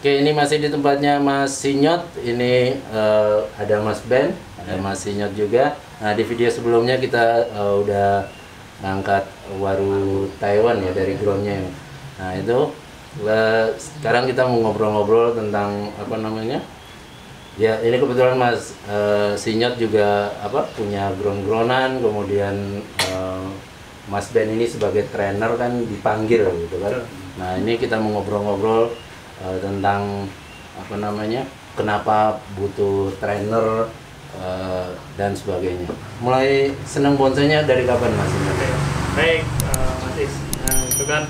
Oke, ini masih di tempatnya Mas Sinyot. Ini ada Mas Ben, ada Mas Sinyot juga. Nah, di video sebelumnya kita udah ngangkat waru Taiwan ya dari groundnya. Nah, itu sekarang kita mau ngobrol-ngobrol tentang apa namanya? Ya, ini kebetulan Mas Sinyot juga punya ground-groundan, kemudian Mas Ben ini sebagai trainer kan dipanggil gitu kan. Nah, ini kita mau ngobrol-ngobrol tentang apa namanya, kenapa butuh trainer dan sebagainya. Mulai senang bonsainya dari kapan Mas? Baik, Mas Is. Nah, itu kan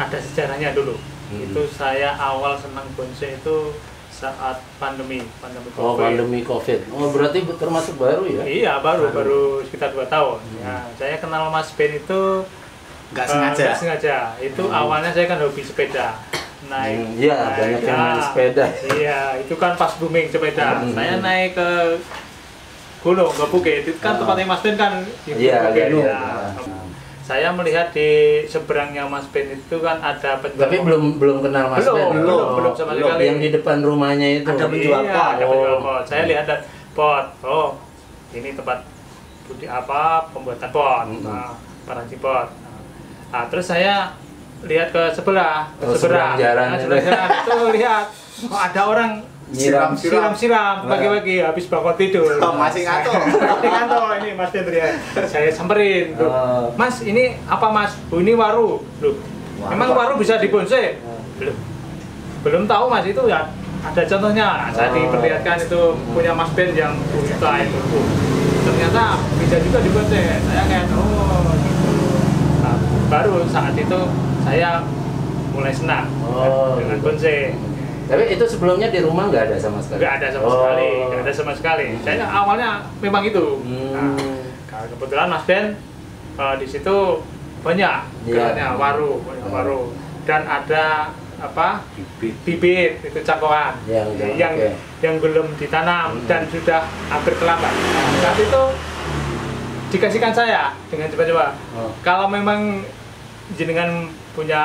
ada sejarahnya dulu. Itu saya awal senang bonsai itu saat pandemi COVID. Oh, pandemi COVID. Oh, berarti termasuk baru ya? Iya, baru sekitar 2 tahun. Ya, saya kenal Mas Ben itu nggak sengaja. Itu awalnya saya kan hobi sepeda. Iya, banyak yang main sepeda. Iya, itu kan pas booming sepeda. Saya naik ke gunung, ke Bukit. Itu kan tempatnya Mas Ben kan di Bukit. Ya. Saya melihat di seberangnya Mas Ben itu kan ada penjual. Tapi belum kenal Mas Ben. Belum sama sekali. Yang di depan rumahnya itu. Ada penjual pot. Ada penjual pot. Saya lihat ada pot. Oh, ini tempat pembuatan pot. Nah, paranci pot. Nah, terus saya lihat ke sebelah jalan itu lihat ada orang siram pagi-pagi habis bangun tidur. Masih ngantor ini Mas Hendria. Saya samperin, Mas ini apa Mas? Ini waru. Loh, memang waru bisa dibonsai? Belum tahu Mas, itu ya ada contohnya. Saya diperlihatkan itu punya Mas Ben yang buta itu. Ternyata bisa juga dibonsai. Saya kayak gitu. Nah, baru saat itu saya mulai senang dengan bonsai. Tapi itu sebelumnya di rumah nggak ada sama sekali? Nggak ada sama sekali. Saya awalnya memang itu. Nah, kebetulan Mas Ben di situ banyak waru, dan ada bibit itu cangkokan yang belum ditanam dan sudah hampir terlambat. Saat itu dikasihkan saya dengan coba-coba. Kalau memang jenengan punya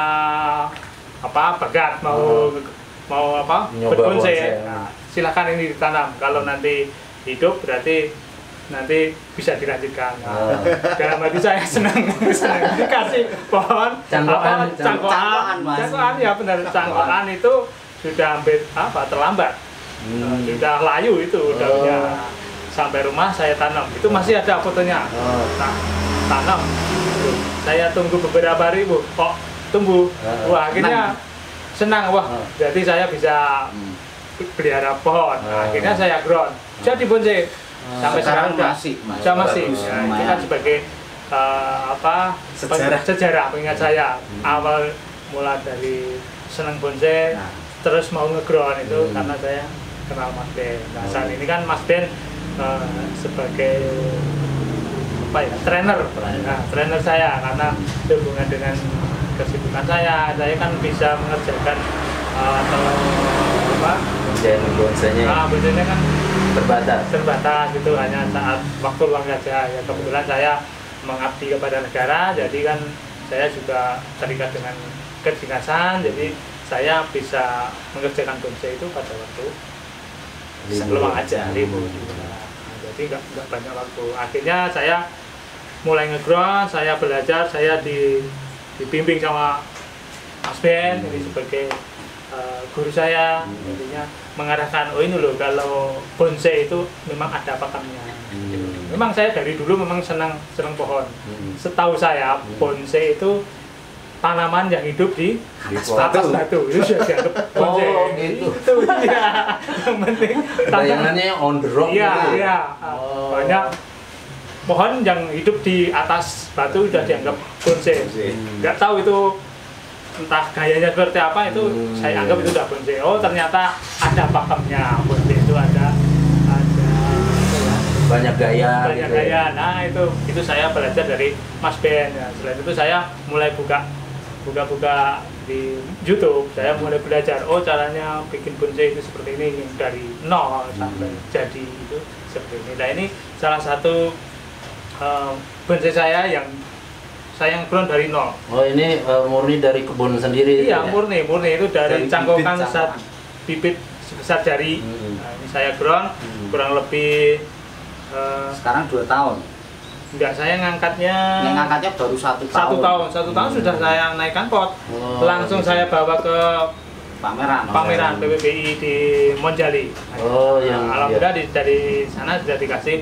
bagat mau berbonsai, silakan ini ditanam. Kalau nanti hidup berarti nanti bisa dilanjutkan. Dalam hati saya senang dikasih pohon cangkokan ya benar, cangkokan itu sudah hampir terlambat, sudah layu itu daunnya. Sampai rumah saya tanam, itu masih ada fotonya. Tanam, saya tunggu beberapa hari kok tumbuh. Wah, akhirnya senang, jadi saya bisa pelihara pohon. Akhirnya saya ground, jadi bonsai sampai sekarang masih. Itu kan sebagai sejarah pengingat saya awal mula dari senang bonsai terus mau ngeground itu karena saya kenal Mas Ben. Nah, saat ini kan Mas Ben sebagai trainer saya, karena hubungan dengan kesibukan saya kan bisa mengerjakan bonsainya kan terbatas itu hanya saat waktu luang saja. Ya, kebetulan saya mengabdi kepada negara, jadi kan saya juga terikat dengan kedinasan, jadi saya bisa mengerjakan bonsai itu pada waktu sebelum aja libur. Jadi nggak banyak waktu. Akhirnya saya mulai ngeground, saya belajar, saya dibimbing sama Mas Ben ini sebagai guru saya, intinya mengarahkan ini loh, kalau bonsai itu memang ada pakemnya. Memang saya dari dulu memang senang pohon. Setahu saya bonsai itu tanaman yang hidup di atas batu. Itu sudah dianggap bonsai. Gitu. Itu ya. Yang penting bayangannya on the rock. Iya. Banyak pohon yang hidup di atas batu sudah dianggap bonsai. Nggak tahu itu entah gayanya seperti apa, itu saya anggap itu udah bonsai. Oh, ternyata ada pakemnya. Bonsai itu ada banyak gaya. Nah, itu saya belajar dari Mas Ben. Ya, selain itu saya mulai buka di YouTube. Saya mulai belajar, caranya bikin bonsai itu seperti ini, dari nol sampai jadi itu seperti ini. Nah, ini salah satu bonsai saya yang ground dari nol. Oh, ini murni dari kebun sendiri? Iya, murni itu dari cangkokan bibit sebesar jari. Nah, ini saya ground kurang lebih sekarang 2 tahun. enggak, saya ngangkatnya baru 1 tahun. 1 tahun sudah saya naikkan pot. Langsung saya bawa ke pameran PPBI di Monjali. Alhamdulillah dari sana sudah dikasih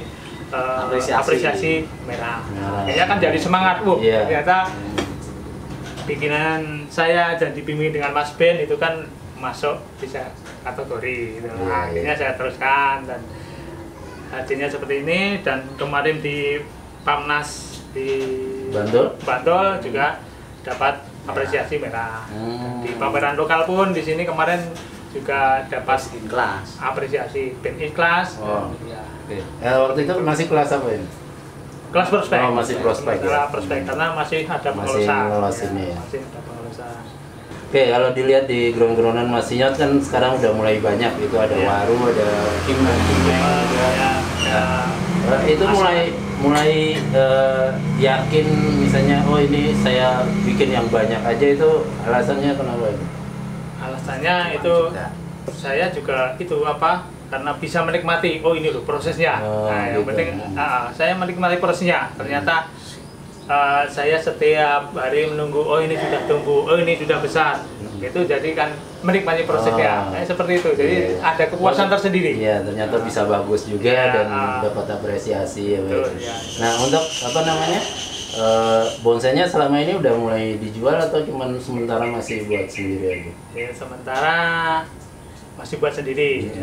apresiasi merah. Kayaknya kan jadi semangat, ternyata bikinan saya dan dibimbing dengan Mas Ben itu kan masuk bisa kategori gitu. Akhirnya saya teruskan dan hasilnya seperti ini. Dan kemarin di Pamnas di Bantul juga dapat apresiasi merah. Di pameran lokal pun di sini kemarin juga dapat apresiasi band kelas. Waktu itu masih kelas apa ini? Kelas prospek. Masih prospek. Prospek karena masih ada pengelolaan. Masih ada pengelolaan. Oke, kalau dilihat di ground-groundan Mas Sinyot kan sekarang udah mulai banyak, itu ada waru, ada kimeng juga. Itu mulai yakin misalnya, oh ini saya bikin yang banyak aja, itu alasannya kenapa itu? Alasannya itu saya juga itu karena bisa menikmati, oh ini loh prosesnya. Yang penting saya menikmati prosesnya. Ternyata saya setiap hari menunggu, oh ini sudah tumbuh, oh ini sudah besar. Itu jadi kan menikmati prosesnya. Seperti itu. Jadi ada kepuasan tersendiri. Iya, ternyata bisa bagus juga dan dapat apresiasi. Nah, untuk bonsainya selama ini udah mulai dijual atau cuma sementara masih buat sendiri aja? Ya, sementara masih buat sendiri.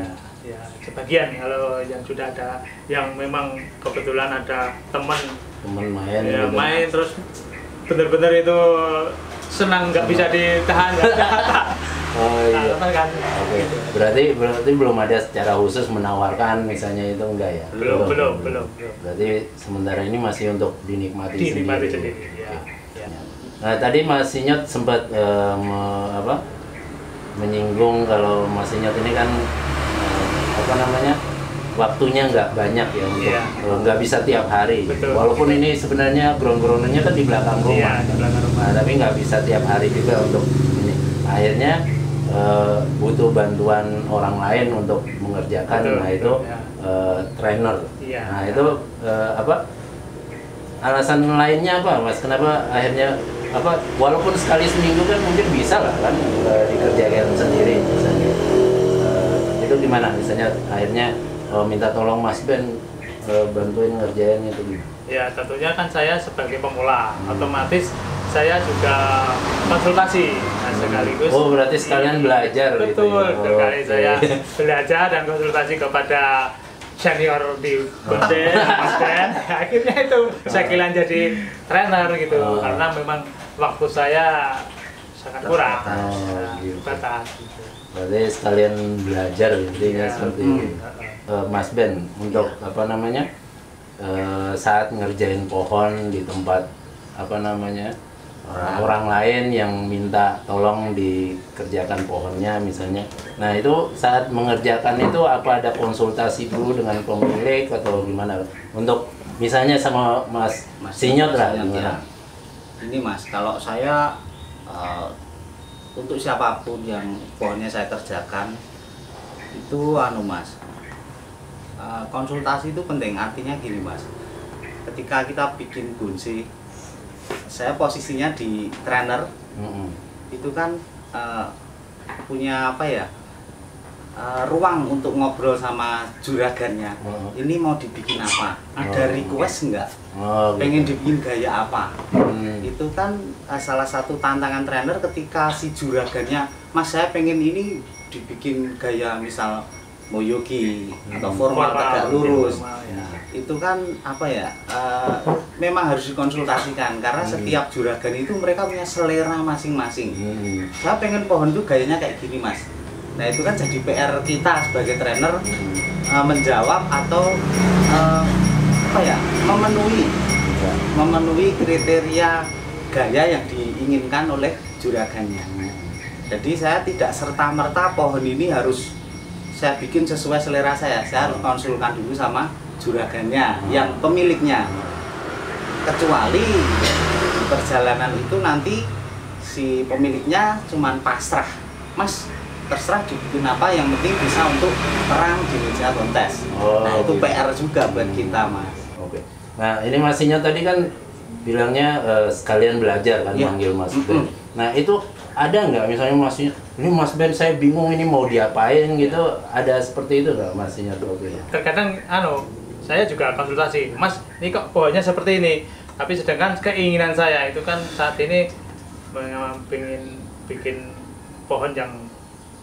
Ya, sebagian kalau yang sudah ada, yang memang kebetulan ada teman main, main terus benar-benar itu senang, nggak bisa ditahan. Kan. Oke. Berarti belum ada secara khusus menawarkan misalnya itu, enggak ya? Belum. Berarti sementara ini masih untuk dinikmati sendiri. Ya. Nah, tadi Mas Sinyot sempat menyinggung kalau Mas Sinyot ini kan waktunya nggak banyak ya, untuk nggak bisa tiap hari. Betul. Walaupun ini sebenarnya ground-groundannya kan di belakang rumah. Nah, tapi nggak bisa tiap hari juga untuk ini. Akhirnya butuh bantuan orang lain untuk mengerjakan. Nah itu trainer. Nah itu alasan lainnya apa, Mas? Kenapa akhirnya walaupun sekali seminggu kan mungkin bisa lah kan dikerjakan sendiri misalnya. Itu gimana misalnya akhirnya minta tolong Mas Ben bantuin ngerjain itu gimana? Ya tentunya kan saya sebagai pemula, otomatis saya juga konsultasi sekaligus. Oh berarti sekalian belajar. Betul, gitu ya? Saya belajar dan konsultasi kepada senior di Bonden, Mas Ben. Akhirnya itu saya kira jadi trainer gitu, karena memang waktu saya sangat kurang, batas. Gitu. Berarti sekalian belajar intinya seperti itu. Mas Ben, untuk saat ngerjain pohon di tempat orang lain yang minta tolong dikerjakan pohonnya misalnya. Nah itu saat mengerjakan itu apa ada konsultasi dulu dengan pemilik atau gimana? Untuk misalnya sama Mas Sinyot lah. Ini Mas, kalau saya untuk siapapun yang pohonnya saya kerjakan itu Mas, konsultasi itu penting. Artinya gini Mas, ketika kita bikin bonsai, saya posisinya di trainer, itu kan punya ruang untuk ngobrol sama juragannya. Ini mau dibikin apa? Ada request enggak? Pengen dibikin gaya apa? Itu kan salah satu tantangan trainer ketika si juragannya, Mas saya pengen ini dibikin gaya misal moyogi atau formal tegak lurus. Itu kan memang harus dikonsultasikan karena setiap juragan itu mereka punya selera masing-masing. Saya pengen pohon itu gayanya kayak gini Mas. Nah itu kan jadi PR kita sebagai trainer menjawab atau memenuhi kriteria gaya yang diinginkan oleh juragannya. Jadi saya tidak serta-merta pohon ini harus saya bikin sesuai selera saya harus konsulkan dulu sama juragannya, yang pemiliknya. Kecuali di perjalanan itu nanti si pemiliknya cuman pasrah, Mas terserah dibikin apa, yang penting bisa untuk terang di meja kontes. Nah itu gitu. PR juga buat kita Mas. Oke. Nah ini Mas Sinyot tadi kan bilangnya sekalian belajar kan, manggil Mas Ben. Nah itu ada nggak misalnya Mas Sinyot, ini Mas Ben saya bingung ini mau diapain gitu, ada seperti itu nggak Mas Sinyot waktu itu? Terkadang saya juga konsultasi, Mas ini kok pohonnya seperti ini, tapi sedangkan keinginan saya itu kan saat ini pengen bikin pohon yang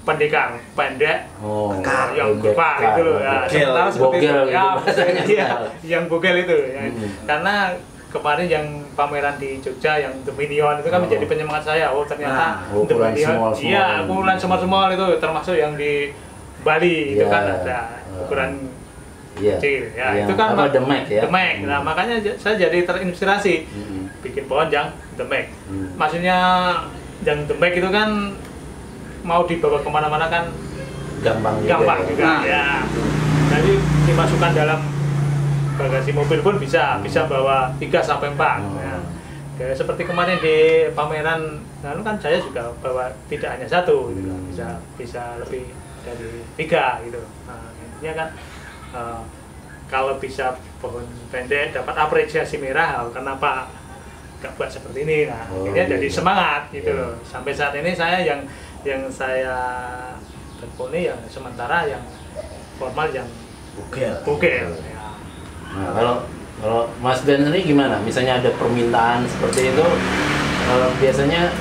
pendekar, pendek, yang gekar gitu loh ya. Sementara seperti itu, ya, yang bogel itu ya. Karena kemarin yang pameran di Jogja yang The Minion itu kan menjadi penyemangat saya. Oh ternyata The Minion, iya ukuran small itu termasuk yang di Bali itu kan ada ukuran kecil. Ya itu kan The Mac ya. The Mac. Nah makanya saya jadi terinspirasi bikin pohon yang The Mac. Maksudnya yang The Mac itu kan mau dibawa kemana-mana kan gampang juga ya. Jadi dimasukkan dalam bagasi mobil pun bisa bawa 3-4 ya. Kayak seperti kemarin di pameran lalu kan saya juga bawa tidak hanya satu gitu. bisa lebih dari 3 gitu. Nah intinya kan kalau bisa pohon pendek dapat apresiasi merah, kenapa nggak buat seperti ini? Nah akhirnya jadi semangat gitu loh. Sampai saat ini saya yang saya tekuni yang sementara yang formal yang bogel ya. Nah, kalau Mas Ben ini gimana? Misalnya ada permintaan seperti itu, biasanya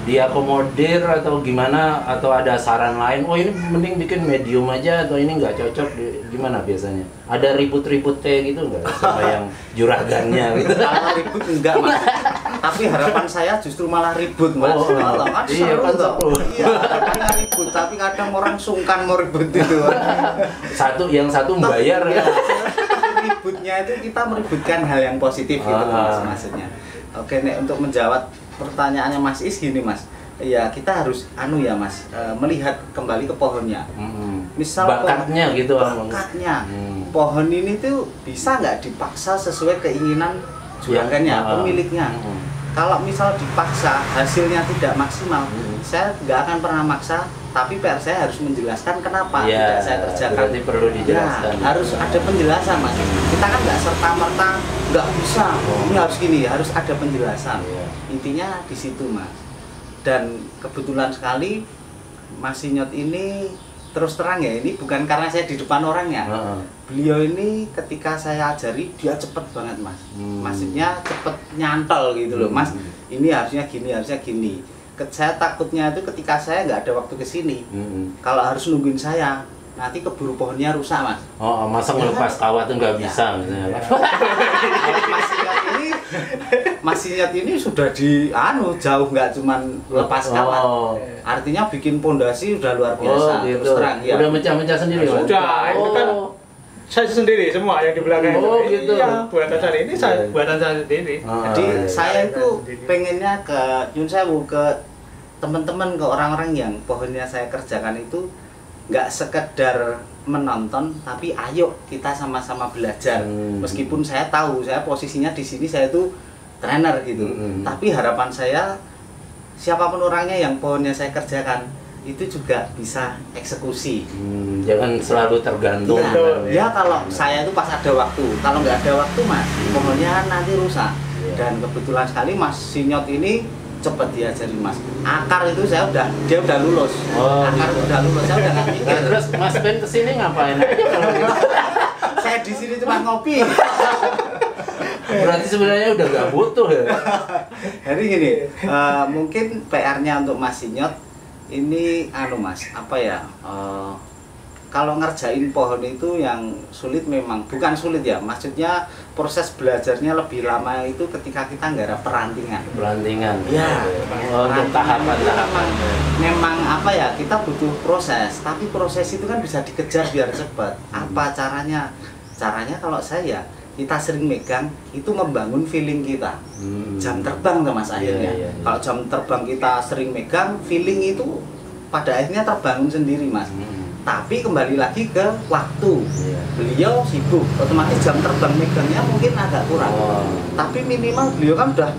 diakomodir atau gimana, atau ada saran lain? Oh ini mending bikin medium aja atau ini nggak cocok, gimana biasanya? Ada ribut-ribut kayak gitu nggak sama yang juragannya gitu? Kalau ribut enggak Mas, tapi harapan saya justru malah ribut Mas. Iya kan seru. Iya, harapannya ribut, tapi kadang orang sungkan mau ribut itu. Yang satu membayar ya. Ributnya itu kita meributkan hal yang positif gitu Mas maksudnya. Oke, untuk menjawab pertanyaannya Mas Is gini Mas, ya kita harus ya Mas, melihat kembali ke pohonnya. Misal bakatnya gitu. Bakatnya. Pohon ini tuh bisa nggak dipaksa sesuai keinginan juragannya, pemiliknya. Kalau misal dipaksa hasilnya tidak maksimal, saya nggak akan pernah maksa, tapi PR saya harus menjelaskan kenapa tidak saya kerjakan. Berarti perlu dijelaskan. Ya, harus ada penjelasan Mas. Kita kan nggak serta-merta nggak bisa, ini harus gini, harus ada penjelasan. Intinya di situ Mas. Dan kebetulan sekali Mas Sinyot ini terus terang ya, ini bukan karena saya di depan orangnya. Beliau ini ketika saya ajari dia cepet banget Mas. Maksudnya cepet nyantol gitu loh Mas. Ini harusnya gini. Saya takutnya itu ketika saya nggak ada waktu ke sini, kalau harus nungguin saya, nanti keburu pohonnya rusak Mas. Masa ngelepas kawat tuh nggak bisa misalnya. Mas Sinyot ini sudah jauh, nggak cuman lepas kawat. Artinya bikin pondasi udah luar biasa. Gitu. Terus terang ya. Udah mecah-mecah sendiri Mas? Sudah, itu kan saya sendiri semua yang di belakang itu. Gitu. Iya, buatan saya ini buatan saya sendiri. Jadi saya itu pengennya ke Nyun Sewu, ke teman-teman, ke orang-orang yang pohonnya saya kerjakan itu nggak sekedar menonton, tapi ayo kita sama-sama belajar. Meskipun saya tahu saya posisinya di sini, saya itu trainer gitu. Tapi harapan saya siapapun orangnya yang pohonnya saya kerjakan itu juga bisa eksekusi. Jangan selalu tergantung. Ya kalau saya itu pas ada waktu, kalau nggak ada waktu Mas, pohonnya nanti rusak. Dan kebetulan sekali Mas Sinyot ini cepet diajarin Mas. Akar itu dia udah lulus. Akar gitu. udah lulus, saya udah nggak mikir. Nah, terus Mas Ben kesini ngapain aja kalau gitu? Saya di sini cuma ngopi. Berarti sebenarnya udah nggak butuh ya. Jadi gini, mungkin PR-nya untuk Mas Sinyot ini Mas, kalau ngerjain pohon itu yang sulit memang, bukan sulit ya, maksudnya proses belajarnya lebih lama itu ketika kita nggak ada perantingan. Ya, untuk tahapan-tahapan. Memang kita butuh proses, tapi proses itu kan bisa dikejar biar cepat. Apa caranya? Caranya kalau saya, kita sering megang itu membangun feeling kita. Jam terbang tuh Mas akhirnya. Kalau jam terbang kita sering megang, feeling itu pada akhirnya terbangun sendiri Mas. Tapi kembali lagi ke waktu. Beliau sibuk, otomatis jam terbang megangnya mungkin agak kurang. Tapi minimal beliau kan udah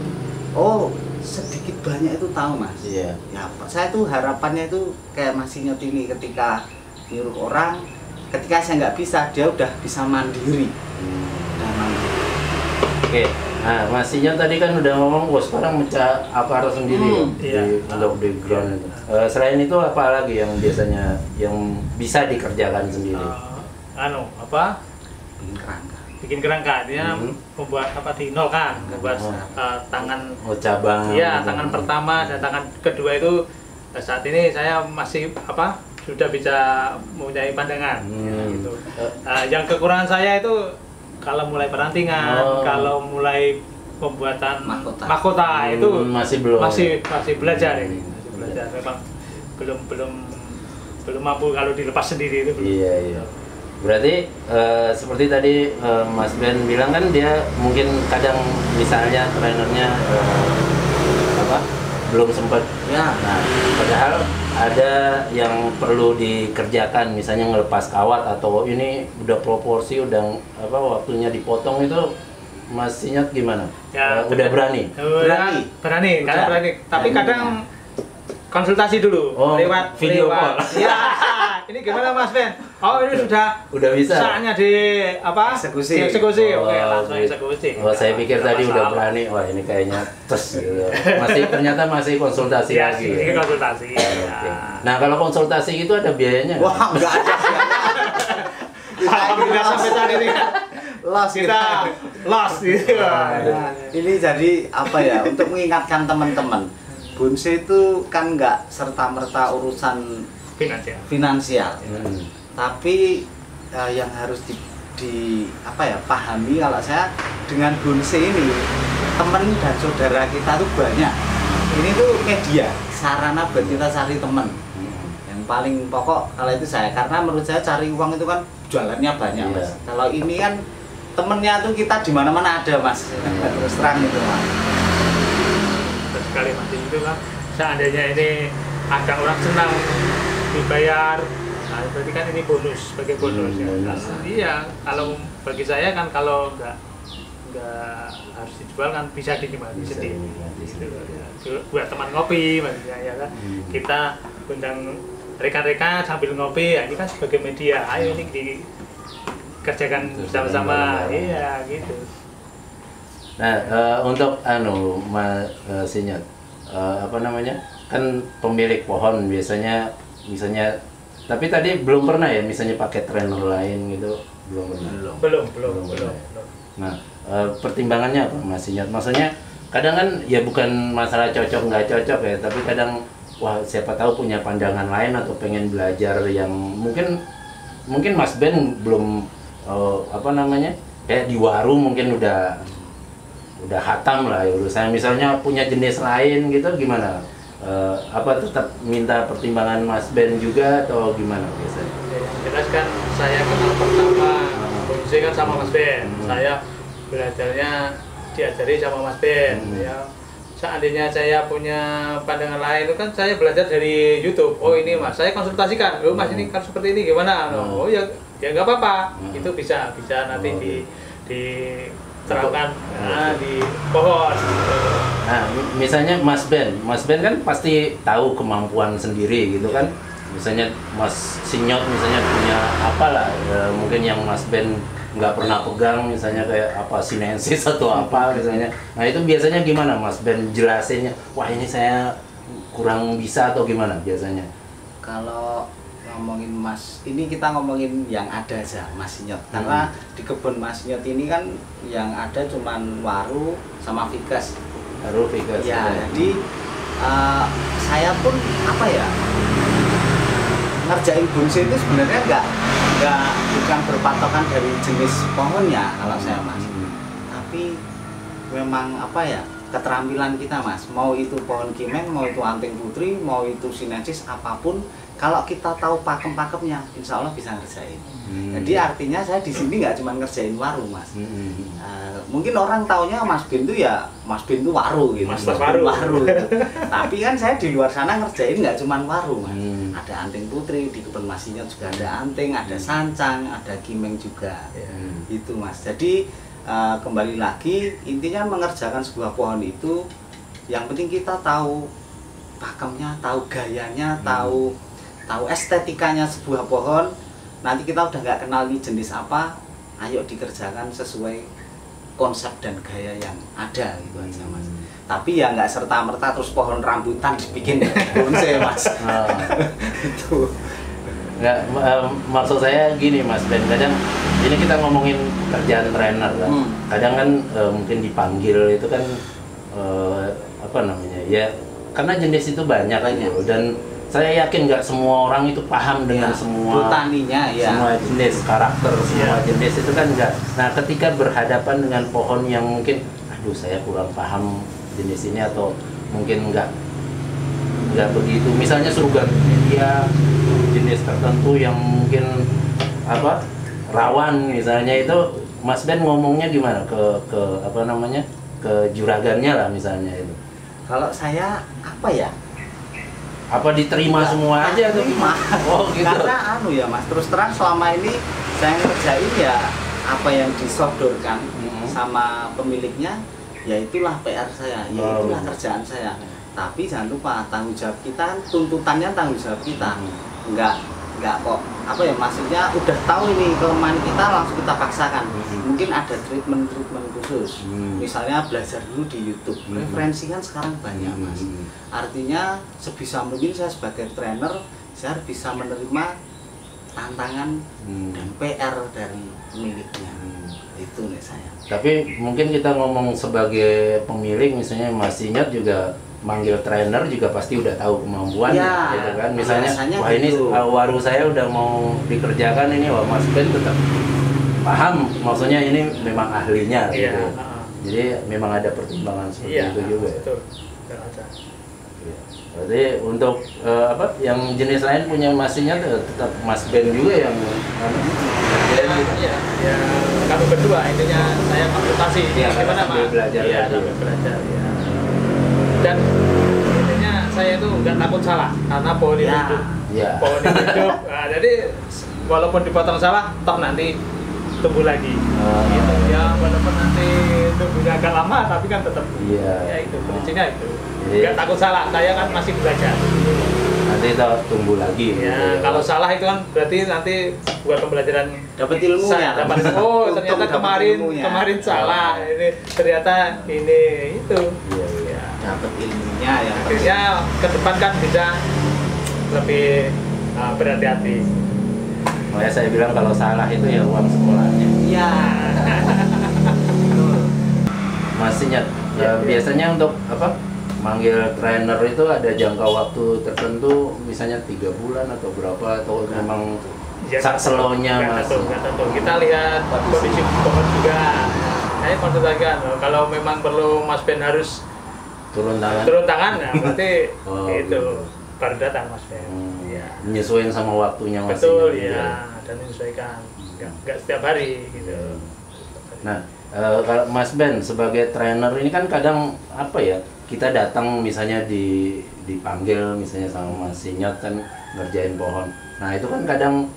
sedikit banyak itu tahu mas. Iya. Ya, saya tuh harapannya itu kayak Mas Sinyot ini ketika nyuruh orang, ketika saya nggak bisa, dia udah bisa mandiri. Udah mandiri. Oke, nah Mas Sinyot tadi kan udah ngomong, sekarang mencah akar sendiri untuk di ground itu. Selain itu apa lagi yang biasanya yang bisa dikerjakan sendiri? Bikin kerangka. Bikin kerangka, dia membuat di nol kan, membuat tangan cabang. Iya, tangan pertama dan tangan kedua itu saat ini saya masih sudah bisa mempunyai pandangan. Gitu. Yang kekurangan saya itu kalau mulai perantingan, kalau mulai pembuatan mahkota itu masih belum. Masih belajar ini. Masih belajar. Memang belum mampu kalau dilepas sendiri itu. Iya. Berarti seperti tadi Mas Ben bilang kan dia mungkin kadang misalnya trainernya belum sempat. Ya. Nah, padahal ada yang perlu dikerjakan, misalnya ngelepas kawat atau ini udah proporsi, udah waktunya dipotong, itu Mas Sinyot gimana? Ya, udah berani? Berani. Tapi kadang konsultasi dulu lewat video call. Iya. Ini gimana Mas Ben? Ini sudah bisa. Saatnya eksekusi. Oke, langsung eksekusi. Saya pikir tadi udah berani. Wah, ini kayaknya tes gitu. Ternyata masih konsultasi lagi. Ini konsultasi. Okay. Nah, kalau konsultasi itu ada biayanya? Wah, enggak ada. Alhamdulillah sampai saat ini kita lost gitu. Ini jadi untuk mengingatkan teman-teman, Bonse itu kan nggak serta-merta urusan finansial. Tapi yang harus pahami kalau saya dengan Bonse ini, teman dan saudara kita tuh banyak. Ini tuh media, sarana buat kita cari teman. Yang paling pokok kalau itu saya, karena menurut saya cari uang itu kan jalannya banyak, Mas. Kalau ini kan temennya tuh kita di mana-mana ada, Mas. Terus terang itu, Mas. Sekali Mas, itu kan seandainya ini ada orang senang dibayar, nah berarti kan ini bonus, sebagai bonus. Iya, kalau bagi saya kan kalau nggak harus dijual kan bisa dinikmati sendiri. Buat teman ngopi maksudnya ya kan. Kita undang rekan-rekan sambil ngopi, ini kan sebagai media. Ayo ini dikerjakan bersama-sama. Iya, gitu. Nah, untuk Mas Sinyot, kan pemilik pohon biasanya misalnya, tapi tadi belum pernah ya misalnya pakai trainer lain gitu, belum pernah. Belum. Nah, pertimbangannya apa Mas Sinyot? Maksudnya kadang kan ya bukan masalah cocok nggak cocok ya, tapi kadang siapa tahu punya pandangan lain atau pengen belajar yang mungkin Mas Ben belum kayak di warung mungkin udah hatam lah ya urusan, misalnya punya jenis lain gitu, gimana? Tetap minta pertimbangan Mas Ben juga atau gimana biasanya? Jelas kan saya kenal pertama Bonse kan sama Mas Ben. Saya belajarnya diajari sama Mas Ben. Ya, seandainya saya punya pandangan lain itu kan saya belajar dari YouTube. Ini Mas, saya konsultasikan. Mas ini kan seperti ini gimana? Ya nggak apa-apa. Itu bisa nanti diterapkan di pohon. Nah, misalnya Mas Ben kan pasti tahu kemampuan sendiri gitu kan. Misalnya Mas Sinyot misalnya punya apalah, mungkin yang Mas Ben nggak pernah pegang, misalnya kayak sinensis atau apa misalnya. Nah, itu biasanya gimana Mas Ben jelasinnya? Wah, ini saya kurang bisa atau gimana biasanya? Kalau ngomongin Mas, ini kita ngomongin yang ada aja Mas Sinyot. Karena di kebun Mas Sinyot ini kan yang ada cuman waru sama figas. Waru, figas. Ya, jadi saya pun ngerjain Bonse itu sebenarnya bukan berpatokan dari jenis pohonnya kalau saya Mas. Tapi memang keterampilan kita Mas. Mau itu pohon kimeng, mau itu anting putri, mau itu sinensis, apapun, kalau kita tahu pakem-pakemnya, insya Allah bisa ngerjain. Jadi artinya saya di sini nggak cuma ngerjain waru Mas. Mungkin orang taunya Mas Ben itu waru gitu. Mas waru. Tapi kan saya di luar sana ngerjain nggak cuma waru Mas. Ada anting putri, di kebun Mas Sinyot juga ada anting, ada sancang, ada kimeng juga. Itu Mas. Jadi kembali lagi, intinya mengerjakan sebuah pohon itu Yang penting kita tahu pakemnya, tahu gayanya, tahu estetikanya sebuah pohon. Nanti kita udah nggak kenal ini jenis apa, ayo dikerjakan sesuai konsep dan gaya yang ada gitu aja Mas. Tapi ya nggak serta-merta terus pohon rambutan dibikin bonsai Mas. Itu. Nggak, maksud saya gini Mas Ben, kadang ini kita ngomongin kerjaan trainer kan. Kadang kan mungkin dipanggil itu kan apa namanya ya, karena jenis itu banyak kan ya, dan saya yakin nggak semua orang itu paham dengan semua botaninya ya, semua jenis karakter, semua jenis itu kan enggak. Nah ketika berhadapan dengan pohon yang mungkin aduh saya kurang paham jenis ini, atau mungkin nggak begitu, misalnya suruh ganti media jenis tertentu yang mungkin apa rawan misalnya, itu Mas Ben ngomongnya gimana ke apa namanya, ke juragannya lah misalnya itu? Kalau saya apa ya, apa diterima semua aja tuh? Oh gitu. Karena ya Mas, terus terang selama ini saya ngerjain ya apa yang disodorkan sama pemiliknya, ya itulah PR saya, ya itulah kerjaan saya. Tapi jangan lupa tanggung jawab kita, tuntutannya tanggung jawab kita. Enggak kok apa ya, maksudnya udah tahu ini kelemahan kita langsung kita paksakan. Mungkin ada treatment khusus, misalnya belajar dulu di YouTube. Referensi kan sekarang banyak Mas. Artinya sebisa mungkin saya sebagai trainer, saya bisa menerima tantangan dan PR dari pemiliknya. Itu nih saya. Tapi mungkin kita ngomong sebagai pemilik, misalnya Mas Sinyot juga manggil trainer juga pasti udah tahu kemampuannya, ya, gitu kan. Misalnya wah ini gitu. Waru saya udah mau dikerjakan ini, wah Mas Ben tetap paham, maksudnya ini memang ahlinya gitu. Jadi memang ada pertimbangan seperti itu juga. Betul. Berarti untuk apa yang jenis lain punya Masinya tetap Mas Ben juga yang ya kami berdua intinya saya konsultasi ya, gimana Mas? Belajar ya. Dan intinya saya itu nggak takut salah karena pohon itu hidup. Pohon itu hidup. Nah, jadi walaupun dipotong salah, toh nanti tumbuh lagi. Gitu. Ya walaupun nanti tumbuhnya agak lama, tapi kan tetap. Ya itu kuncinya itu. Nggak takut salah. Saya kan masih belajar. Nanti tumbuh lagi. Ya, kalau salah itu kan berarti nanti bukan pembelajaran, dapat ilmu ya. Dapat ternyata kemarin salah. Ini ternyata ini itu. Dapat ilmunya ya. Akhirnya ke depan kan bisa lebih berhati-hati. Makanya saya bilang kalau salah itu ya uang sekolahnya. Iya. Mas Sinyot, biasanya untuk apa? Manggil trainer itu ada jangka waktu tertentu, misalnya 3 bulan atau berapa, atau memang slow-nya Mas? Nggak tentu. Kita lihat kondisi pohon juga. Saya konsultasikan. Kalau memang perlu Mas Ben harus turun tangan, nah berarti itu gitu. baru datang Mas Ben. Menyesuaikan sama waktunya Mas. Betul ya, dan menyesuaikan. Nggak setiap hari gitu. Nah, kalau Mas Ben sebagai trainer ini kan kadang apa ya, kita datang misalnya dipanggil misalnya sama Mas Sinyot kan ngerjain pohon. Nah itu kan kadang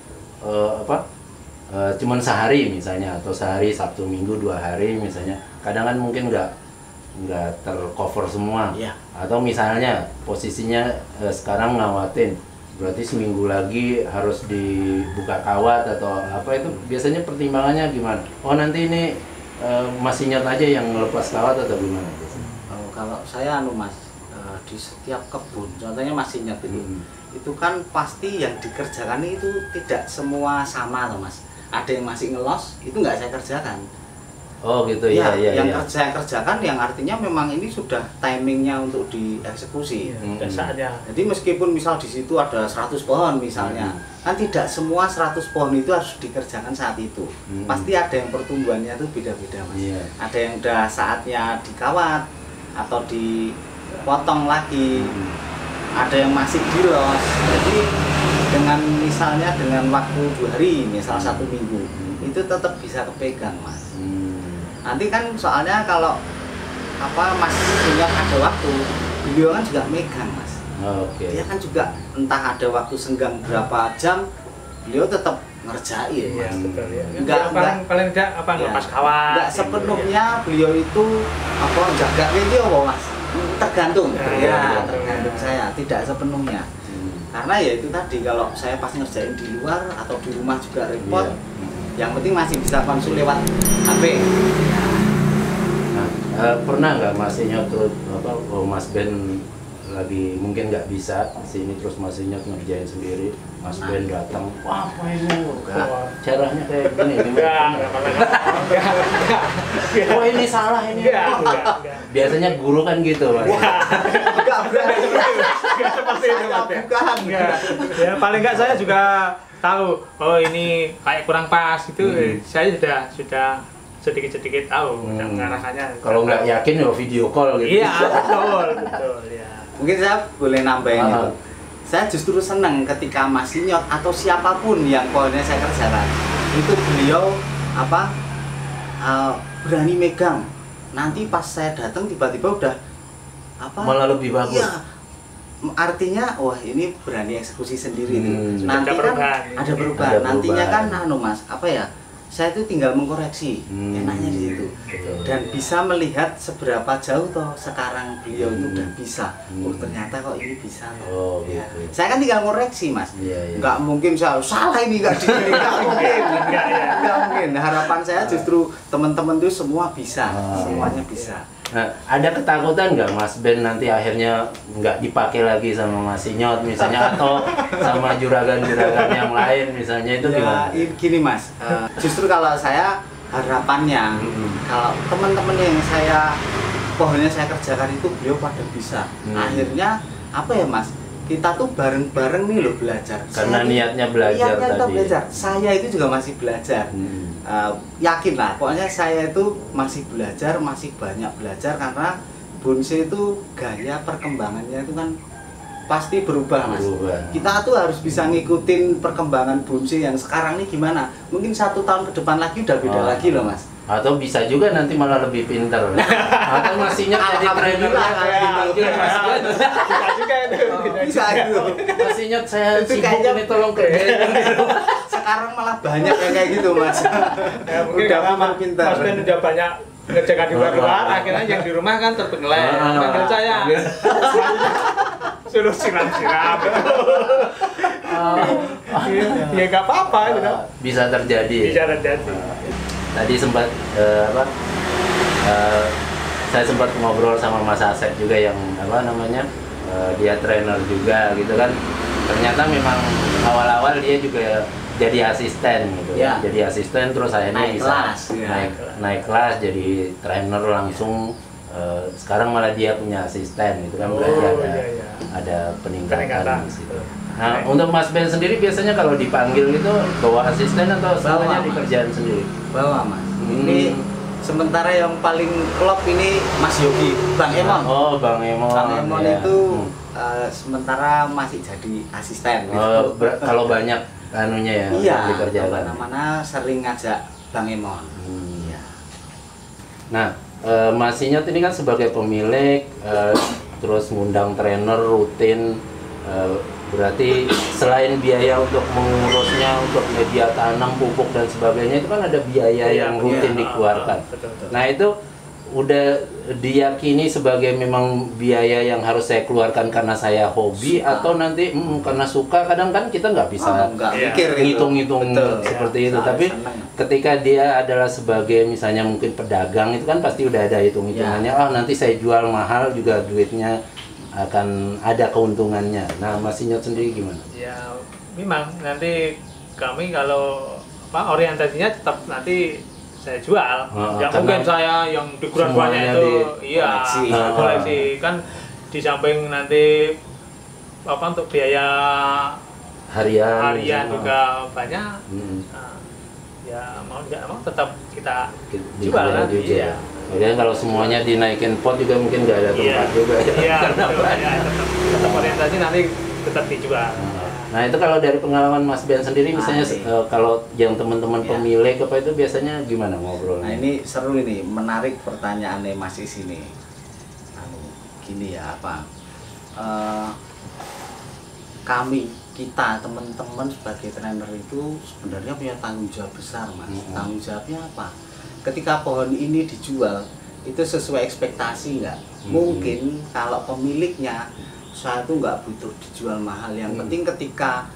cuman sehari misalnya, atau sehari Sabtu Minggu 2 hari misalnya. Kadang kan mungkin nggak tercover semua. Atau misalnya posisinya sekarang ngawatin, berarti seminggu lagi harus dibuka kawat atau apa, itu biasanya pertimbangannya gimana? Oh nanti ini Mas Sinyot aja yang ngelepas kawat atau gimana? Kalau saya Mas, di setiap kebun, contohnya Mas Sinyot itu kan pasti yang dikerjakan itu tidak semua sama loh Mas. Ada yang masih ngelos, itu nggak saya kerjakan. Oh gitu ya. Yang saya kerjakan yang artinya memang ini sudah timingnya untuk dieksekusi. Saatnya. Jadi meskipun misal di situ ada 100 pohon misalnya, kan tidak semua 100 pohon itu harus dikerjakan saat itu. Pasti ada yang pertumbuhannya itu beda-beda Mas. Ada yang udah saatnya dikawat atau dipotong lagi, ada yang masih dilos. Jadi dengan misalnya dengan waktu 2 hari, misal 1 minggu, itu tetap bisa kepegang Mas. Nanti kan soalnya kalau Mas Sinyot ada waktu, beliau kan juga megang Mas. Dia kan juga entah ada waktu senggang berapa jam, beliau tetap ngerjain Mas. Paling tidak lepas kawan. Enggak sepenuhnya beliau itu jaga video Mas. tergantung tergantung saya, tidak sepenuhnya. Karena ya itu tadi, kalau saya pas ngerjain di luar atau di rumah juga repot. Yang penting masih bisa konsul lewat HP. Nah, pernah nggak Mas Inyot terus Mas Ben lagi mungkin nggak bisa sini, terus Mas Inyot ngerjain sendiri, Mas Ben datang, wah apa ini? Caranya kayak gini. Wah ini salah ini. Biasanya guru kan gitu, Mas. Enggak seperti itu, Mas. Ya paling nggak saya juga tahu, oh ini kayak kurang pas gitu. Saya sudah sedikit-sedikit tahu mengarahkannya. Kalau nggak yakin ya video call gitu. Iya, betul ya. Mungkin saya boleh nambahin itu. Saya justru senang ketika Mas Inyot atau siapapun yang pohonnya saya kerjakan, itu beliau berani megang. Nanti pas saya datang tiba-tiba udah malah lebih bagus. Iya. Artinya wah ini berani eksekusi sendiri itu. Nanti ada kan perubahan. ada perubahan. Nantinya kan Mas, saya itu tinggal mengkoreksi, enaknya di situ. Dan bisa melihat seberapa jauh toh sekarang beliau itu udah bisa. Oh ternyata kok ini bisa. Gitu. Saya kan tinggal koreksi, Mas. Nggak mungkin saya salah ini nggak mungkin. Nggak mungkin. Harapan saya justru teman-teman itu semua bisa, semuanya bisa. Nah, ada ketakutan nggak Mas Ben nanti akhirnya nggak dipakai lagi sama Mas Inyot misalnya, atau sama juragan-juragan yang lain misalnya, itu gimana? Gini Mas, justru kalau saya harapannya kalau teman-teman yang pohonnya saya kerjakan itu beliau pada bisa. Akhirnya Mas? Kita tuh bareng-bareng nih loh belajar. Karena niatnya belajar tadi. Saya itu juga masih belajar. Yakin lah, pokoknya saya itu masih belajar, masih banyak belajar, karena bonsai itu gaya perkembangannya itu kan pasti berubah, Mas. Kita tuh harus bisa ngikutin perkembangan bonsai yang sekarang nih gimana. Mungkin 1 tahun ke depan lagi udah beda lagi loh, Mas. Atau bisa juga nanti malah lebih pintar. Atau Mas Inyot jadi trainer gitu. Bisa itu. Mas Inyot saya sibuk ini, tolong kerjain. Sekarang malah banyak yang kayak gitu, Mas. Udah memang pintar. Mas Ben udah banyak ngerjakan di luar, akhirnya yang di rumah kan terbengkelai. Panggil saya. Suruh siram-siram. Ya nggak apa-apa gitu. Bisa terjadi. Tadi sempat saya sempat ngobrol sama Mas Asep juga yang dia trainer juga gitu kan. Ternyata memang awal-awal dia juga jadi asisten gitu ya. Jadi asisten, terus akhirnya bisa naik kelas jadi trainer langsung. Sekarang malah dia punya asisten gitu kan, berarti ada peningkatan di situ. Nah, untuk Mas Ben sendiri biasanya kalau dipanggil gitu bawa asisten atau semuanya dikerjain sendiri? Bawa, Mas. Ini sementara yang paling klop ini Mas Yogi, Bang Emon. Oh, Bang Emon. Bang Emon itu sementara masih jadi asisten. Kalau banyak anunya ya dikerjakan. Mana-mana sering ngajak Bang Emon. Nah, Mas Inyot ini kan sebagai pemilik, terus ngundang trainer rutin. Berarti selain biaya untuk mengurusnya, untuk media tanam, pupuk dan sebagainya, itu kan ada biaya yang rutin dikeluarkan. Nah itu udah diyakini sebagai memang biaya yang harus saya keluarkan karena saya hobi, atau nanti karena suka. Kadang kan kita nggak bisa ngitung-ngitung seperti itu. Tapi ketika dia adalah sebagai misalnya mungkin pedagang, itu kan pasti udah ada hitung-hitungannya. Nanti saya jual mahal juga duitnya akan ada keuntungannya. Nah, Mas Inyot sendiri gimana? Ya, memang nanti kami kalau orientasinya tetap nanti saya jual. Ya mungkin saya yang di Gurun-Gurunya itu koleksi kan, di samping nanti untuk biaya harian juga banyak. Ya mau nggak mau tetap kita jual lah. Kemudian kalau semuanya dinaikin pot juga mungkin nggak ada tempat juga. Tetap orientasi nanti tetap dijual. Nah itu kalau dari pengalaman Mas Ben sendiri, misalnya kalau yang teman-teman pemilik itu biasanya gimana ngobrol? Nah ini seru ini, menarik pertanyaannya Mas Is ini. Gini ya kita teman-teman sebagai trainer itu sebenarnya punya tanggung jawab besar, Mas. Tanggung jawabnya apa? Ketika pohon ini dijual, itu sesuai ekspektasi nggak? Mungkin kalau pemiliknya saya tuh nggak butuh dijual mahal, yang penting ketika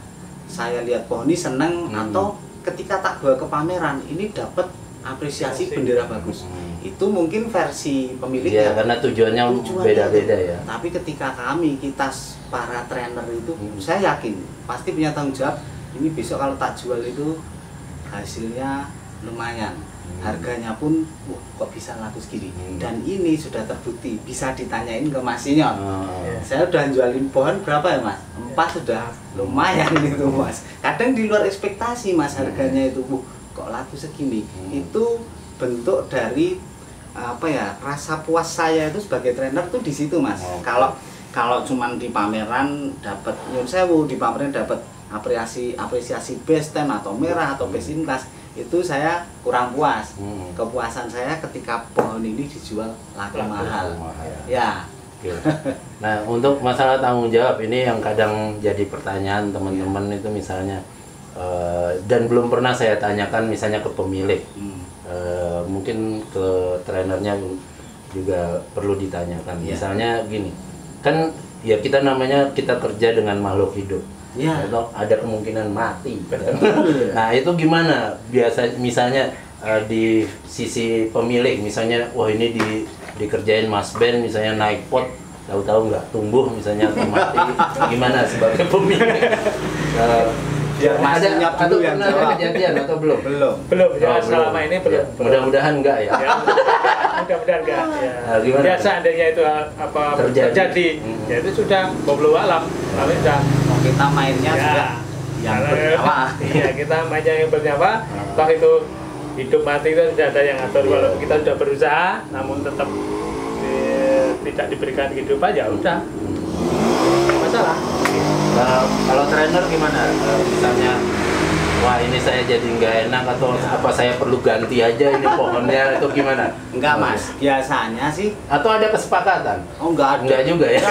saya lihat pohon ini seneng, atau ketika tak bawa ke pameran ini dapat apresiasi bendera bagus. Itu mungkin versi pemiliknya. Ya, karena tujuannya beda-beda ya. Tapi ketika kita para trainer itu, saya yakin pasti punya tanggung jawab. Ini besok kalau tak jual itu hasilnya lumayan. Harganya pun kok bisa laku segini. Dan ini sudah terbukti, bisa ditanyain ke Mas Sinyot. Saya udah jualin pohon berapa ya Mas? 4 sudah lumayan itu Mas. Kadang di luar ekspektasi Mas harganya itu, kok laku segini. Itu bentuk dari apa ya, rasa puas saya itu sebagai trainer tuh di situ Mas. Kalau cuman di pameran dapat nyun sewu, di pameran dapat apresiasi best 10 atau merah atau best in class, itu saya kurang puas. Kepuasan saya ketika pohon ini dijual laku mahal. Ya. Nah, untuk masalah tanggung jawab ini yang kadang jadi pertanyaan teman-teman itu misalnya, dan belum pernah saya tanyakan misalnya ke pemilik, mungkin ke trainernya juga perlu ditanyakan. Misalnya gini, kan ya kita namanya kita kerja dengan makhluk hidup. Atau ada kemungkinan mati. Nah, itu gimana? Biasa misalnya di sisi pemilik, misalnya wah ini dikerjain Mas Ben, misalnya naik pot, tahu-tahu nggak tumbuh misalnya atau mati, gimana sebagai pemilik? Biar ada atau pernah ada kejadian atau belum? Belum ya, selama ini belum. Mudah-mudahan enggak ya. Mudah-mudahan enggak ya. Gimana? Biasa adanya itu apa terjadi. Ya itu sudah wallahu alam. Kami sudah kita mainnya sudah yang bernyawa. Iya, kita mainnya yang bernyawa. Toh itu hidup mati itu tidak ada yang ngatur. Walaupun kita sudah berusaha, namun tetap tidak diberikan kehidupan, ya udah. Masalah. Kalau trainer gimana? Misalnya, wah ini saya jadi nggak enak, atau apa saya perlu ganti aja ini pohonnya, itu gimana? Enggak Mas, biasanya sih. Atau ada kesepakatan? Oh enggak ada. Enggak juga ya?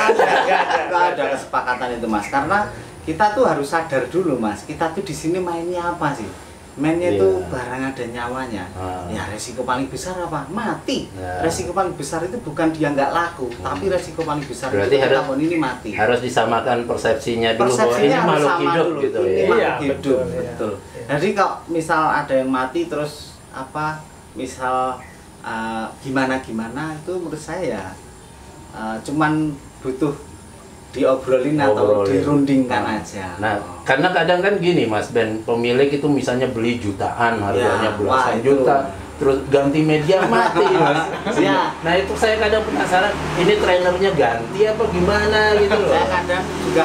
Enggak ada kesepakatan itu Mas, karena kita tuh harus sadar dulu Mas, kita tuh di sini mainnya apa sih? Mainnya itu barang ada nyawanya. Ya resiko paling besar apa? Mati. Resiko paling besar itu bukan dia nggak laku, tapi resiko paling besar berarti itu harus, ini mati. Harus disamakan persepsinya dulu bahwa ini makhluk hidup dulu, gitu ini ya. Makhluk hidup, betul. Jadi kalau misal ada yang mati terus apa? Misal gimana itu menurut saya cuman butuh diobrolin atau dirundingkan aja. Nah, karena kadang kan gini Mas Ben, pemilik itu misalnya beli jutaan, harganya belasan juta, terus ganti media mati Mas. Nah itu saya kadang penasaran, ini trainernya ganti apa gimana gitu loh. Saya kadang juga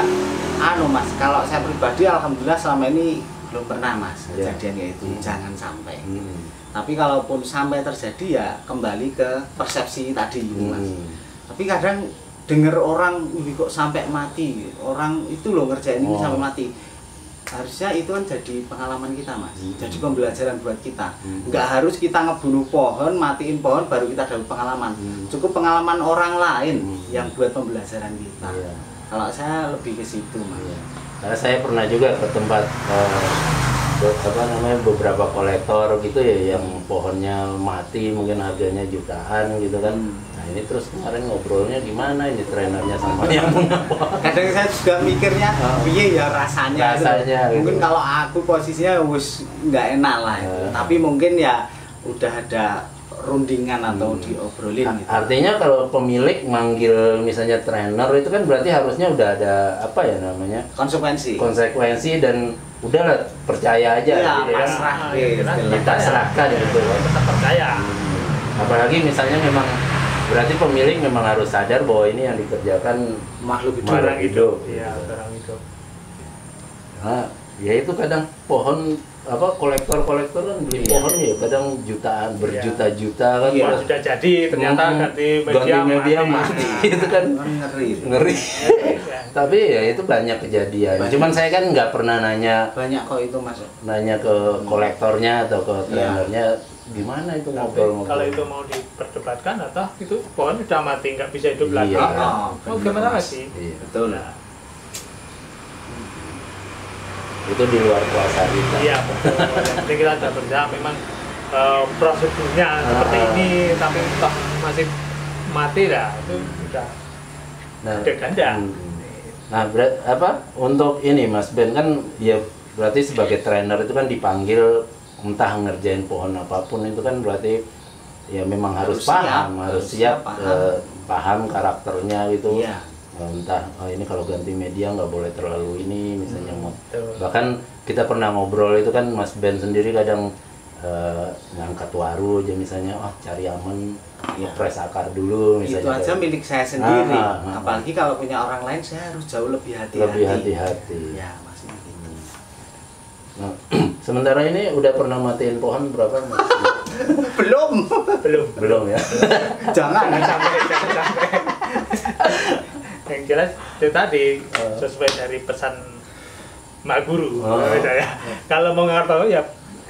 Mas, kalau saya pribadi alhamdulillah selama ini belum pernah Mas kejadiannya itu, jangan sampai. Tapi kalaupun sampai terjadi ya kembali ke persepsi tadi Mas. Tapi kadang dengar orang kok sampai mati, orang itu loh ngerjain ini sampai mati. Harusnya itu kan jadi pengalaman kita Mas, jadi pembelajaran buat kita. Nggak harus kita ngebunuh pohon, matiin pohon baru kita dapat pengalaman. Cukup pengalaman orang lain yang buat pembelajaran kita. Kalau saya lebih ke situ Mas. Karena saya pernah juga ke tempat beberapa kolektor gitu ya, yang pohonnya mati mungkin harganya jutaan gitu kan. Ini terus kemarin ngobrolnya gimana ini trainernya sama yang mengapa? Kadang saya juga mikirnya, piye ya rasanya gitu. Mungkin kalau aku posisinya wis nggak enak lah itu. Tapi mungkin ya udah ada rundingan atau diobrolin gitu. Artinya kalau pemilik manggil misalnya trainer itu kan berarti harusnya udah ada apa ya namanya? Konsekuensi dan udahlah percaya aja gitu ya. Kita serahkan gitu. Tetap percaya. Apalagi misalnya memang berarti pemilik memang harus sadar bahwa ini yang dikerjakan makhluk hidup. Iya, barang hidup. Nah, ya itu kadang pohon kolektor kan beli pohon ya kadang jutaan, berjuta-juta kan. Kalau sudah jadi ternyata ganti media mati. Itu kan ngeri. Tapi ya itu banyak kejadian. Cuman saya kan nggak pernah nanya. Banyak kok itu Mas. Nanya ke kolektornya atau ke trainernya. Gimana itu ngobrol-ngobrol? Kalau itu mau diperdebatkan atau itu pohon sudah mati nggak bisa hidup lagi, mau gimana lagi? Betul. Itu di luar kuasa kita. Iya betul. Yang penting kita sudah berusaha memang prosedurnya seperti ini, tapi toh masih mati lah itu udah ganda. Nah, untuk ini Mas Ben kan ya berarti sebagai trainer itu kan dipanggil entah ngerjain pohon apapun itu kan berarti ya memang harus paham, harus siap paham karakternya gitu. Iya. Entah ini kalau ganti media nggak boleh terlalu ini misalnya bahkan kita pernah ngobrol itu kan Mas Ben sendiri kadang ngangkat waru aja misalnya, cari aman, press akar dulu misalnya. Itu aja milik saya sendiri. Apalagi kalau punya orang lain saya harus jauh lebih hati-hati. Lebih hati-hati. Ya, maksudnya gini. Nah, sementara ini udah pernah matiin pohon berapa Mas? Belum ya. Jangan sampai. Yang jelas itu tadi sesuai dari pesan Mak Guru. Ya. Kalau mau ngarto ya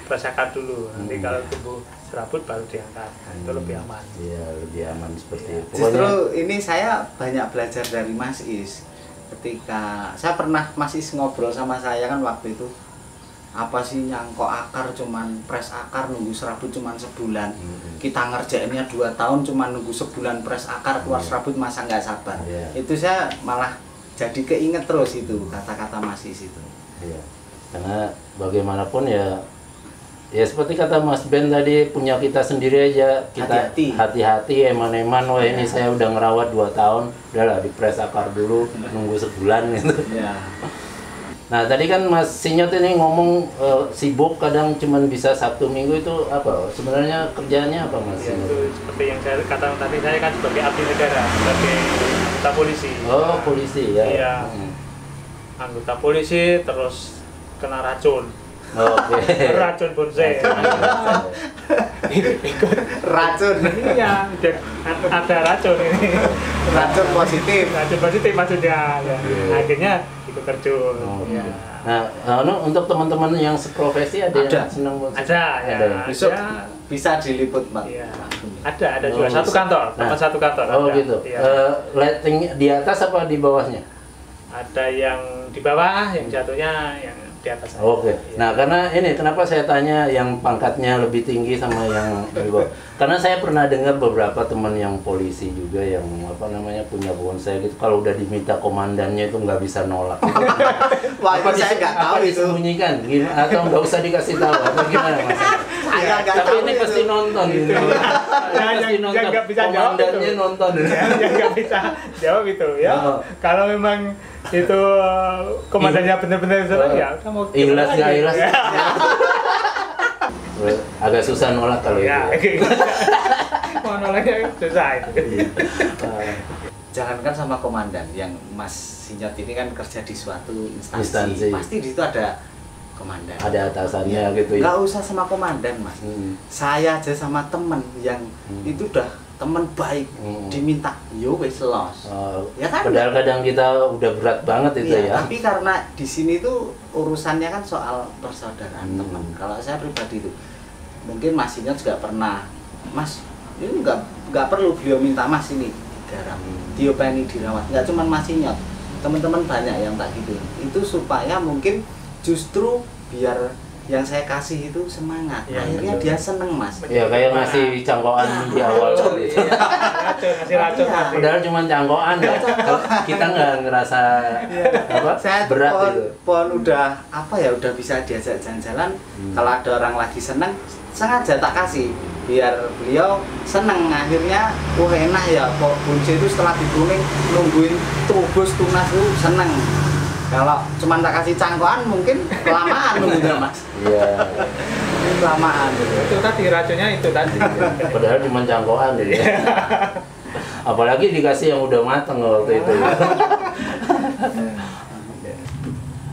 prasakar dulu, nanti kalau tumbuh serabut baru diangkat, itu lebih aman. Iya, lebih aman seperti itu. Justru ini saya banyak belajar dari Mas Is. Ketika saya pernah Mas Is ngobrol sama saya kan waktu itu, apa sih nyangkok akar cuman press akar nunggu serabut cuman sebulan. Kita ngerjainnya 2 tahun cuman nunggu sebulan press akar keluar serabut, masa nggak sabar. Itu saya malah jadi keinget terus itu kata-kata Mas Is itu. Iya. Karena bagaimanapun ya seperti kata Mas Ben tadi, punya kita sendiri aja, kita hati-hati, eman-eman, wah ini saya udah ngerawat 2 tahun, udahlah di press akar dulu, nunggu sebulan gitu. Ya. Nah tadi kan Mas Sinyot ini ngomong sibuk kadang cuman bisa Sabtu Minggu, itu apa? Sebenarnya kerjaannya apa Mas Sinyot? Itu seperti yang saya katakan tadi, saya kan sebagai abdi negara, sebagai anggota polisi. Oh, polisi ya? Iya, anggota polisi terus kena racun. Oke. Racun bonsai. Ikut Racun. Iya, ada racun ini. Racun positif. Racun positif maksudnya. Ya. Akhirnya ikut terjun. Ya. Nah, untuk teman-teman yang seprofesi ada yang senang bonsai? Ada, ya. Besok bisa diliput, Pak. Iya. Ada juga satu kantor, tempat satu kantor. Oh ada. gitu. Iya. Lighting di atas apa di bawahnya? Ada yang di bawah, yang jatuhnya yang di atas. Oke. Nah, karena ini kenapa saya tanya yang pangkatnya lebih tinggi sama yang di bawah. Karena saya pernah dengar beberapa teman yang polisi juga yang punya bonsai gitu. Kalau udah diminta komandannya itu nggak bisa nolak. Wah, itu saya nggak tahu itu. Disembunyikan gimana, atau nggak usah dikasih tahu atau gimana Mas? Tapi ini pasti nonton gitu. Yang nggak bisa jawab komandannya nonton. Yang nggak bisa jawab itu ya. Kalau memang itu komandannya benar-benar senang ya kamu ikhlas nggak ikhlas. Agak susah nolak kalau itu. Mau nolaknya susah itu. Jangankan sama komandan, yang Mas Sinyot ini kan kerja di suatu instansi. Pasti di situ ada komandan. Ada atasannya gitu ya. Nggak usah sama komandan, Mas. Saya aja sama temen yang itu udah temen baik, diminta yo wes los. Ya kan? Padahal kadang kita udah berat banget itu ya. Tapi karena di sini tuh urusannya kan soal persaudaraan teman. Kalau saya pribadi itu, mungkin Mas Sinyot juga pernah, Mas ini nggak perlu beliau minta Mas ini garam, dia pengen dirawat. Nggak cuma Mas Sinyot, teman-teman banyak yang tak gitu. Itu supaya mungkin justru biar yang saya kasih itu semangat, akhirnya dia seneng Mas. Ya kayak ngasih cangkokan di awal gitu. Ngasih racun. Padahal cuma cangkokan ya. Kalau kita nggak ngerasa saya berat itu. Pohon udah udah bisa diajak jalan-jalan. Kalau ada orang lagi seneng, sengaja tak kasih biar beliau seneng. Akhirnya enak ya, kok bonsai itu setelah dibuning nungguin tubuh tunas itu seneng. Kalau cuma tak kasih cangkokan mungkin kelamaan nunggunya Mas. Iya. Kelamaan. Itu tadi racunnya itu tadi. Padahal cuma cangkokan gitu ya. Apalagi dikasih yang udah mateng waktu itu.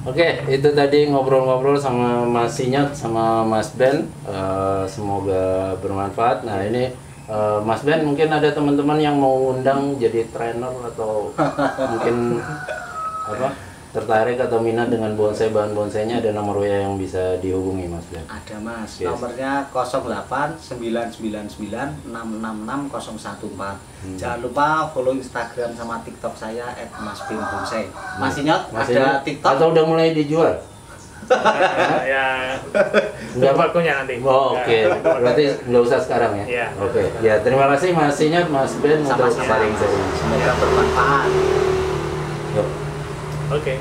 Oke, itu tadi ngobrol-ngobrol sama Mas Sinyot sama Mas Ben. Semoga bermanfaat. Nah ini Mas Ben, mungkin ada teman-teman yang mau undang jadi trainer atau mungkin tertarik atau minat dengan bonsai, bahan bonsainya, ada nomor WA yang bisa dihubungi Mas Ben? Ada Mas, nomornya 0899666014. Jangan lupa follow Instagram sama TikTok saya @masbenbonsai. Mas Sinyot ada TikTok? Atau udah mulai dijual? Ya, nggak waktunya nanti. Oh, oke. Berarti nggak usah sekarang ya? Iya. Oke. Ya, terima kasih Mas Sinyot, Mas Ben untuk Sama-sama. sharing-sharing. Semoga bermanfaat. Yuk. Oke.